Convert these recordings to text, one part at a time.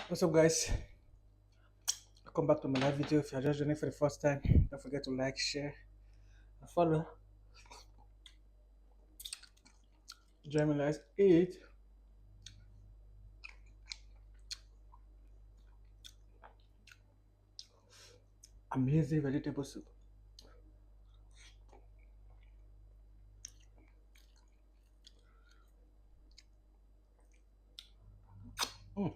What's up, guys? Welcome back to my live video. If you're just joining for the first time, don't forget to like, share, and follow. Join me, let's eat amazing vegetable soup. Mm.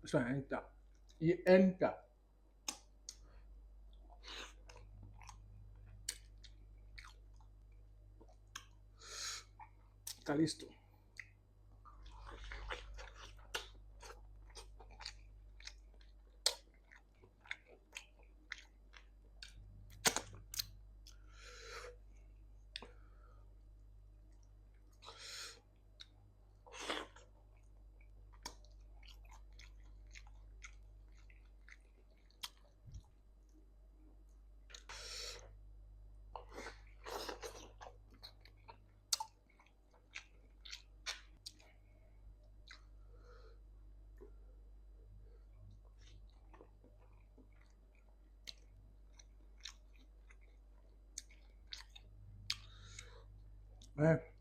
This one enter. You enter. Calisto. Eh,